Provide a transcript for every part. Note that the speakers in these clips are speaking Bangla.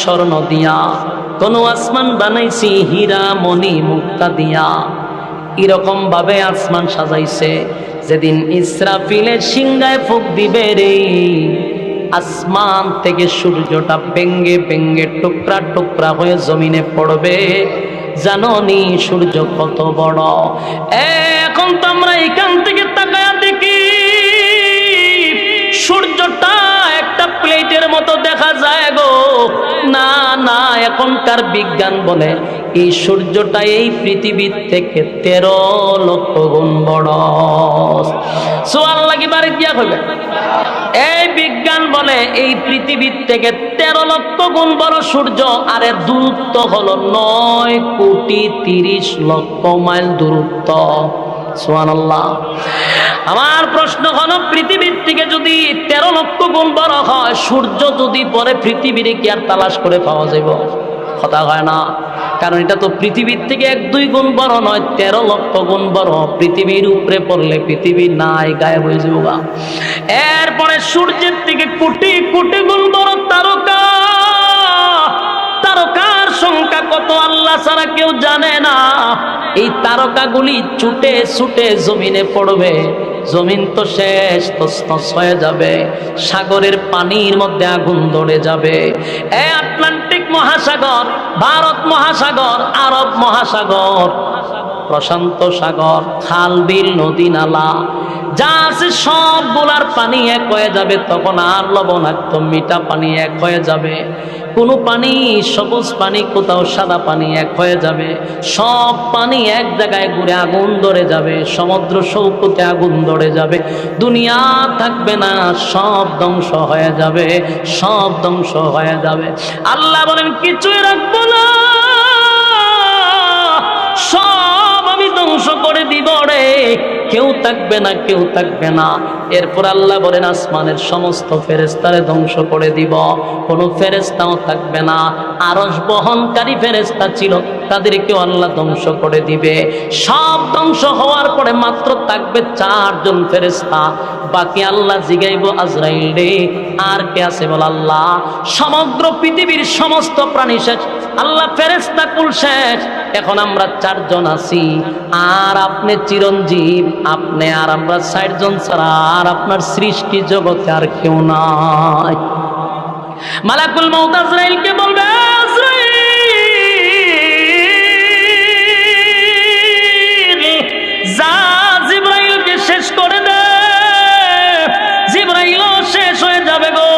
স্বর্ণ দিয়া, কোন আসমান বানাইছি হীরা মণি মুক্তা দিয়া। এরকম ভাবে আসমান সাজাইছে, যেদিন ইসরাফিলের সিংহায় ফুঁক দিবে রে, আসমান থেকে সূর্যটা ভেঙ্গে ভেঙ্গে টুকরা টুকরা হয়ে জমিনে পড়বে। জাননি সূর্য কত বড়। এখন তো আমরা এখান থেকে তাকায়া দেখি সূর্যটা একটা প্লেটের মতো দেখা যায় গো। না না, এখনকার বিজ্ঞান বলে এই সূর্যটা এই পৃথিবীর থেকে 13 লক্ষ গুণ বড়। সোয়াল লাগি বাড়ি দিয়া কইবে, এই বিজ্ঞান বলে এই পৃথিবীর থেকে 13 লক্ষ গুণ বড় সূর্য, আর এর দূরত্ব হলো 9,30,00,000 মাইল দূরত্ব। সুবহানাল্লাহ। আমার প্রশ্ন হলো, পৃথিবীর থেকে যদি 13 লক্ষ গুণ বড় হয়, সূর্য যদি পরে পৃথিবীর কি আর তালাশ করে পাওয়া যাবে? কথা হয় না, কারণ এটা তো পৃথিবীর থেকে 1-2 গুণ বড় নয়, 13 লক্ষ গুণ বড়। পৃথিবীর উপরে পড়লে পৃথিবী নাই, গায়েব হয়ে যাবে। এরপরে সূর্যের থেকে কোটি কোটি গুণ বড় তারকা। তারকার সংখ্যা কত আল্লাহ ছাড়া কেউ জানে না। এই তারকাগুলি ছুটে ছুটে জমিনে পড়বে, জমিন তো শেষ, তছনছ হয়ে যাবে। সাগরের পানির মধ্যে আগুন ধরে যাবে। আটলান্টিক মহাসাগর, ভারত মহাসাগর, আরব মহাসাগর, প্রশান্ত সাগর, খাল বিল নদী নালা যা আছে সবগুলার পানি এক হয়ে যাবে। তখন আর লবণাক্ত মিঠা পানি এক হয়ে যাবে। কোনো পানি সবুজ পানি, কোথাও সাদা পানি এক হয়ে যাবে। সব পানি এক জায়গায় ঘুরে আগুন ধরে যাবে। সমুদ্র সৈকতে আগুন ধরে যাবে। দুনিয়া থাকবে না, সব ধ্বংস হয়ে যাবে, সব ধ্বংস হয়ে যাবে। আল্লাহ বলেন কিছুই রাখবো না, সব আমি ধ্বংস করে দিব রে, কেউ থাকবে না, কেউ থাকবে না। এরপর আল্লাহ বলেন আসমানের সমস্ত ফেরেশতারে ধ্বংস করে দিব, কোনো ফেরেশতাও থাকবে না। আরশ বহনকারী ফেরেশতা ছিল, তাদেরকেও আল্লাহ ধ্বংস করে দিবে। সব ধ্বংস হওয়ার পরে মাত্র থাকবে 4 জন ফেরেশতা। বাকি আল্লাহ জিগাইব আজরাইল রে, আর কে আছে বল? আল্লাহ। সমগ্র পৃথিবীর সমস্ত প্রাণী শেষ, আল্লাহ ফেরেশতা কুল শেষ। এখন আমরা 4 জন আছি, আর আপনি চিরঞ্জীব, আপনি আর আমরা 60 জন ছাড়া আর আপনার সৃষ্টি জগতে আর কেউ নাই। মালাকুল মউত আজরাইলকে বলবে, আজরাইল যা জিবরাইলকে শেষ করে দে। জিবরাইলও শেষ হয়ে যাবে গো,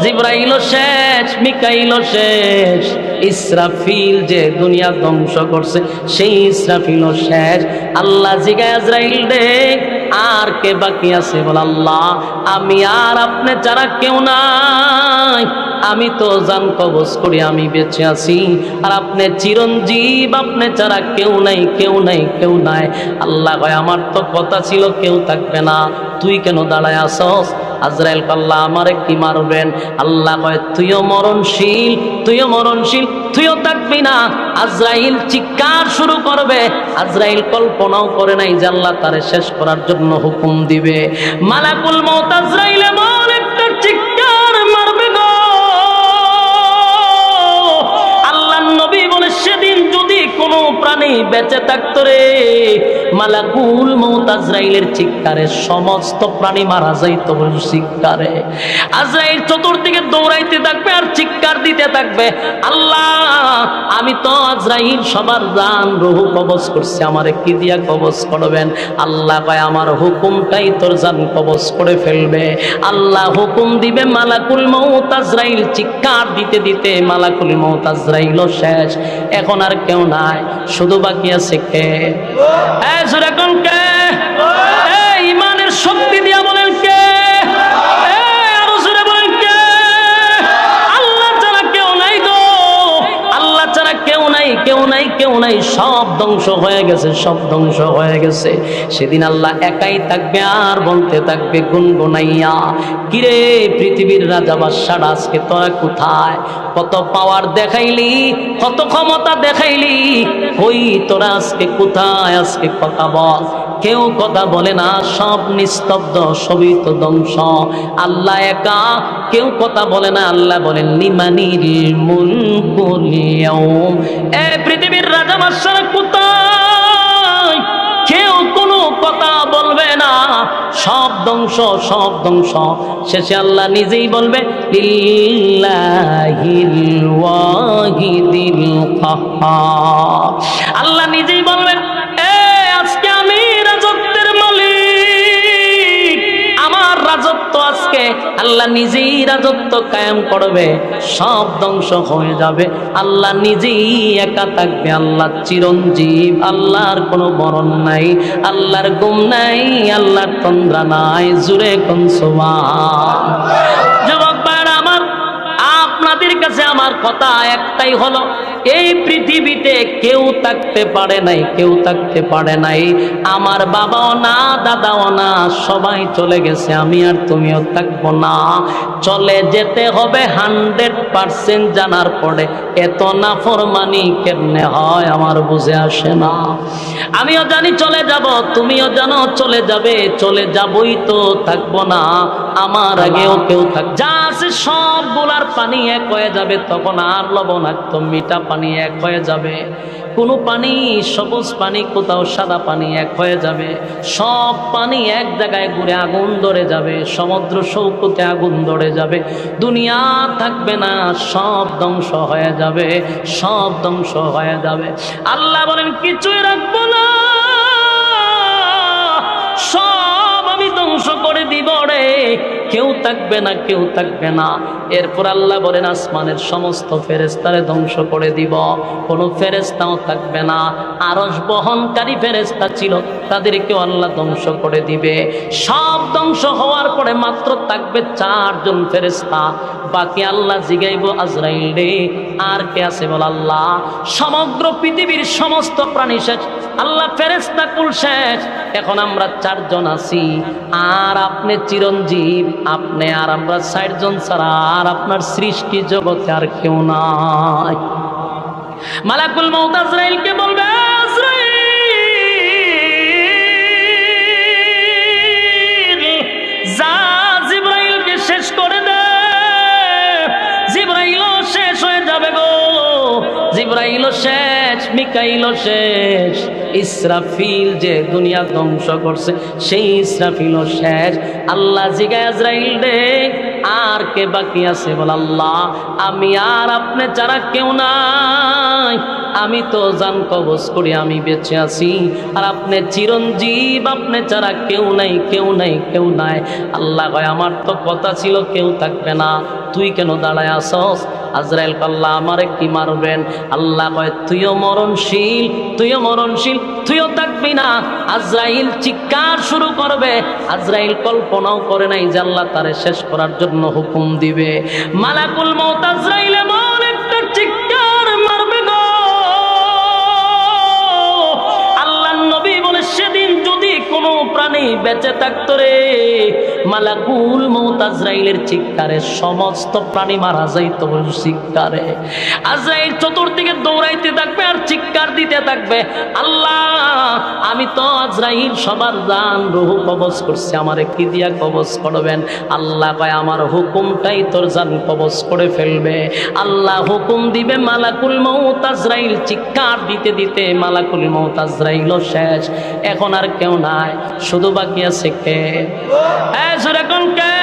জিবরাইলও শেষ, মিকাইলও শেষ। ইসরাফিল যে দুনিয়া ধ্বংস করছে, সেই ইসরাফিলও শেষ। আল্লাহ জিগায় আজরাইল রে, আর কে বাকি আছে বল? আল্লাহ। আমি আর আপনি ছাড়া কেউ নাই। আমি তো জান কবজ করি, আমি বেঁচে আছি, আর আপনি চিরঞ্জীব, আপনি ছাড়া কেউ নাই, কেউ নাই, কেউ নাই। আল্লাহ কয় আমার তো কথা ছিল কেউ থাকবে না, তুই কেন দাঁড়ায় আসস? আজরাইল আল্লাহ আমারে কি মারবেন? আল্লাহ কয় তুইও মরণশীল, তুইও মরণশীল, তুইও থাকবি না। আজরাইল চিৎকার শুরু করবে। আজরাইল কল্পনাও করে নাই যে আল্লাহ তারে শেষ করার জন্য হুকুম দিবে। মালাকুল মউত আজরাইল এমন একটা চিৎকার মারবে গো, আল্লাহর নবী বলে সেদিন যদি কোনো প্রাণী বেঁচে থাকতো রে, মালাকুল মউত আজরাইলের চিৎকারে সমস্ত প্রাণী মারা যাইত। চিৎকারে আজরাইল চতুর্দিকে দৌড়াইতে থাকবে আর চিৎকার দিতে থাকবে, আল্লাহ আমি তো আজরাইল সবার জান রূহ কবজ করছি, আমারে কি দিয়া কবজ করবেন? আল্লাহ কয় আমার হুকুমটাই তোর জান কবজ করে ফেলবে। আল্লাহ হুকুম দিবে, মালাকুল মউত আজরাইল চিৎকার দিতে দিতে মালাকুল মউত আজরাইলও শেষ। এখন আর কেউ নাই, শুধু বাকি আছে কে? এখন কে? ইমানের শক্তি দিয়া বলেন কে? আরো জোরে বলেন কে? আল্লাহ ছাড়া কেউ নাই গো, আল্লাহ ছাড়া কেউ নাই, কেউ নাই, কেউ নাই। সব ধ্বংস হয়ে গেছে, সব ধ্বংস হয়ে গেছে। সেদিন আল্লাহ একাই থাকবে আর বলতে থাকবে গুনগুনাইয়া, কিরে পৃথিবীর রাজা বাদশারা আজকে তোরা কোথায়? কত পাওয়ার দেখাইলি, কত ক্ষমতা দেখাইলি, ওই তোরা আজকে কোথায়? আজকে কথা বল। কেউ কথা বলে না, সব নিস্তব্ধ, সবই তো ধ্বংস। আল্লাহ একা, কেউ কথা বলে না। আল্লাহ বলেন লিমানিল মুলকুল ইয়াউম। এই পৃথিবীর রাজা বাদশারা কোথায়? কেউ কোনো কথা বলবে না, সব ধ্বংস, সব ধ্বংস। শেষে আল্লাহ নিজেই বলবে লিল্লাহিল ওয়াহিদিল কাহ্হার। আল্লাহ নিজেই বলবেন আজকে আমি রাজত্বের মালিক, আমার রাজত্ব আজকে আল্লাহ নিজেই রাজত্ব কায়েম করবে, সব ধ্বংস হয়ে যাবে। আল্লাহ নিজেই একা থাকবে। আল্লাহ চিরঞ্জীব, আল্লাহর কোনো মরণ নাই, আল্লাহর গুম নাই, আল্লাহর তন্দ্রা নাই। জুরে কোন সুবহান। যুবক ভাইরা আমার, আপনাদের কাছে আমার কথা একটাই হলো, এই পৃথিবীতে কেউ থাকতে পারে নাই, কেউ থাকতে পারে নাই। আমার বাবাও না, দাদাও না, সবাই চলে গেছে। আমি আর তুমিও থাকবো না। চলে যেতে হবে 100% জানার পরে এত নাফরমানি কেমনে হয় আমার বুঝে আসে না। আমিও জানি চলে যাব, তুমিও জানো চলে যাবে, চলে যাবই তো, থাকবো না। আমার আগেও কেউ থাক, যা আছে সবগুলার পানি এক হয়ে যাবে। তখন আর লবণাক্ত মিঠা পানি এক হয়ে যাবে। কোনো পানি, সবুজ পানি, কোথাও সাদা পানি এক হয়ে যাবে। সব পানি এক জায়গায় ঘুরে আগুন ধরে যাবে। সমুদ্র সৈকতে আগুন ধরে যাবে। দুনিয়া থাকবে না, সব ধ্বংস হয়ে যাবে, সব ধ্বংস হয়ে যাবে। আল্লাহ বলেন কিছুই রাখবো না, সব আমি ধ্বংস করে দিব রে, কেউ থাকবে না, কেউ থাকবে না। এরপর আল্লাহ বলেন আসমানের সমস্ত ফেরেশতারে ধ্বংস করে দিব, কোনো ফেরেশতাও থাকবে না। আরশ বহনকারী ফেরেশতা ছিল, তাদেরকেও আল্লাহ ধ্বংস করে দিবে। সব ধ্বংস হওয়ার পরে মাত্র থাকবে 4 জন ফেরেশতা। বাকি আল্লাহ জিগাইব আজরাইল রে আর কে আছে বল? আল্লাহ। সমগ্র পৃথিবীর সমস্ত প্রাণী শেষ, আল্লাহ ফেরেশতা কুল শেষ, এখন আমরা 4 জন আছি। আর আপনি চিরঞ্জীব, আপনি আর আমরা 60 জন ছাড়া আর আপনার সৃষ্টি জগতে আর কেউ নাই। মালাকুল মউত আজরাইলকে বলবে আজরাইল যা জিবরাইলকে শেষ করে দে। জিবরাইলও শেষ হয়ে যাবে গো, জিবরাইলও শেষ, মিকাইলও শেষ, ইসরাফিল যে দুনিয়া ধ্বংস করছে সেই ইসরাফিলও শেষ। আল্লাহ জিগায় আজরাইল রে আর কে বাকি আছে বল? আল্লাহ আমি আর আপনি ছাড়া কেউ নাই। আমি তো জান কবজ করি, আমি বেঁচে আছি, আর আপনি চিরঞ্জীব, আপনি ছাড়া কেউ নাই, কেউ নাই, কেউ নাই। আল্লাহ কয় আমার তো কথা ছিল কেউ থাকবে না, তুই কেন দাঁড়ায় আসস? আজরাইল আল্লাহ আমারে কি মারবেন? আল্লাহ কয় তুইও মরণশীল, তুইও মরণশীল, তুইও থাকবি না। আজরাইল চিৎকার শুরু করবে। আজরাইল কল্পনাও করে নাই যে আল্লাহ তারে শেষ করার জন্য হুকুম দিবে। মালাকুল মউত আজরাইল এমন একটা চিৎকার মারবে গো, আল্লাহর নবী বলে সেদিন যদি কোনো প্রাণী বেঁচে থাকতো রে, মালাকুল মউত আজরাইলের চিৎকারে সমস্ত প্রাণী মারা যাইত। চিৎকারে আজরাইল চতুর্দিকে দৌড়াইতে থাকবে আর চিৎকার দিতে থাকবে, আল্লাহ আমি তো আজরাইল সবার জান রূহ কবজ করছি, আমারে কি দিয়া কবজ করবেন? আল্লাহ কয় আমার হুকুমটাই তোর জান কবজ করে ফেলবে। আল্লাহ হুকুম দিবে, মালাকুল মউত আজরাইল চিৎকার দিতে দিতে মালাকুল মউত আজরাইলও শেষ। এখন আর কেউ নাই, শুধু বাকি আছে কে? এখন কে?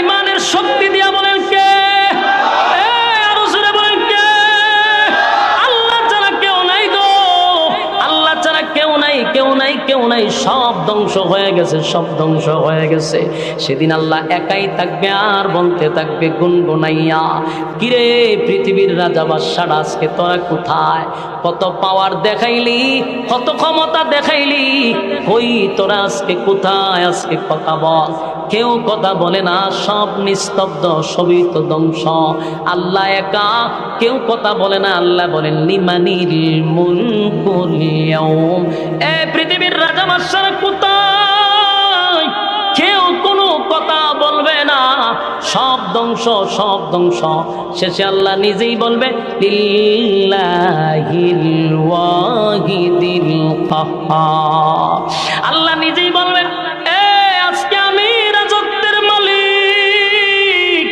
ইমানের শক্তি দিয়া বলেন কে? আরো জোরে বলেন কে? আল্লাহ ছাড়া কেউ নাই গো, আল্লাহ ছাড়া কেউ নাই, কেউ নাই, কেউ নাই। সব ধ্বংস হয়ে গেছে, সব ধ্বংস হয়ে গেছে। সেদিন আল্লাহ একাই থাকবে আর বলতে থাকবে গুনগুনাইয়া, কিরে পৃথিবীর রাজা বাদশারা আজকে তোরা কোথায়? কত পাওয়ার দেখাইলি, কত ক্ষমতা দেখাইলি, কই তোরা আজকে কোথায়? আজকে কথা বল। কেউ কথা বলে না, সব নিস্তব্ধ, সবই তো ধ্বংস। আল্লাহ একা, কেউ কথা বলে না। আল্লাহ বলেন লিমানিল মুলকুল ইয়াউম। এই পৃথিবীর রাজা বাদশারা কোথায়? কেউ কোনো কথা বলবে না, সব ধ্বংস, সব ধ্বংস। শেষে আল্লাহ নিজেই বলবে লিল্লাহিল ওয়াহিদিল কাহ্হার। আল্লাহ নিজেই বলবেন, আজকে আমি রাজত্বের মালিক,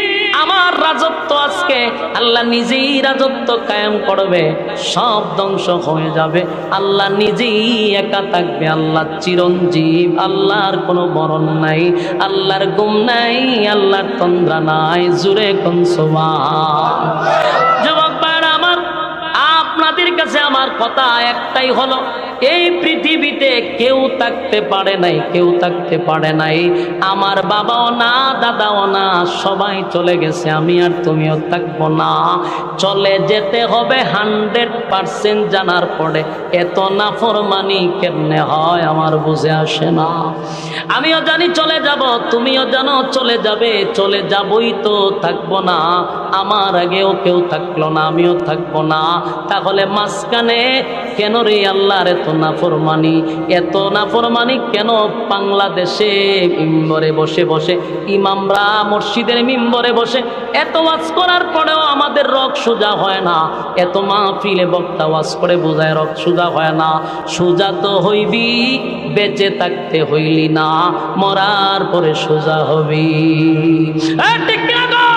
আমার রাজত্ব আজকে আল্লাহ নিজেই রাজত্ব কায়েম করবে, সব ধ্বংস হয়ে যাবে, আল্লাহ নিজেই একা থাকবে। আল্লাহ চিরঞ্জীব, আল্লাহর কোনো মরণ নাই, আল্লাহর গুম নাই, আল্লাহর তন্দ্রা নাই। জুরে কোন সুবহান। যুবক ভাইরা আমার, আপনাদের কাছে আমার কথা একটাই হলো, এই পৃথিবীতে কেউ থাকতে পারে নাই, কেউ থাকতে পারে নাই। আমার বাবাও না, দাদাও না, সবাই চলে গেছে, আমি আর তুমিও থাকবো না। চলে যেতে হবে 100% জানার পরে এত নাফরমানি কেমনে হয় আমার বুঝে আসে না। আমিও জানি চলে যাব, তুমিও জানো চলে যাবে, চলে যাবই তো, থাকবো না। আমার আগেও কেউ থাকলো না, আমিও থাকবো না। তাহলে মাঝখানে কেন রে আল্লাহর এত নাফরমানি? এত নাফরমানি কেন বাংলাদেশে মিম্বরে বসে বসে ইমামরা মসজিদের মিম্বরে বসে এত ওয়াজ করার পরেও আমাদের রক সোজা হয় না? এত মাহফিলে বক্তা ওয়াজ করে বোঝায় রক সোজা হয় না। সোজা তো হইবি, বেঁচে থাকতে হইলি না, মরার পরে সোজা হবি। ঠিক কিনা গো?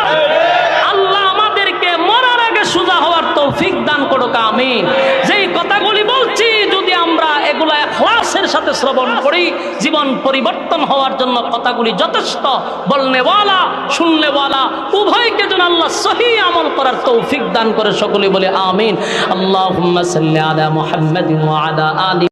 আল্লাহ আমাদেরকে মরার আগে সোজা হওয়ার তৌফিক দান করুক, আমিন। যেই কথাগুলি বলছি যদি আমরা এগুলা ইখলাসের সাথে শ্রবণ করি, জীবন পরিবর্তন হওয়ার জন্য কথাগুলি যথেষ্ট। বলনেওয়ালা শুননেওয়ালা উভয়কে যেন আল্লাহ সহিহ আমল করার তৌফিক দান করে, সকলে বলে আমিন। আল্লাহুম্মা সাল্লি আলা মুহাম্মাদিন ওয়া আলা আলি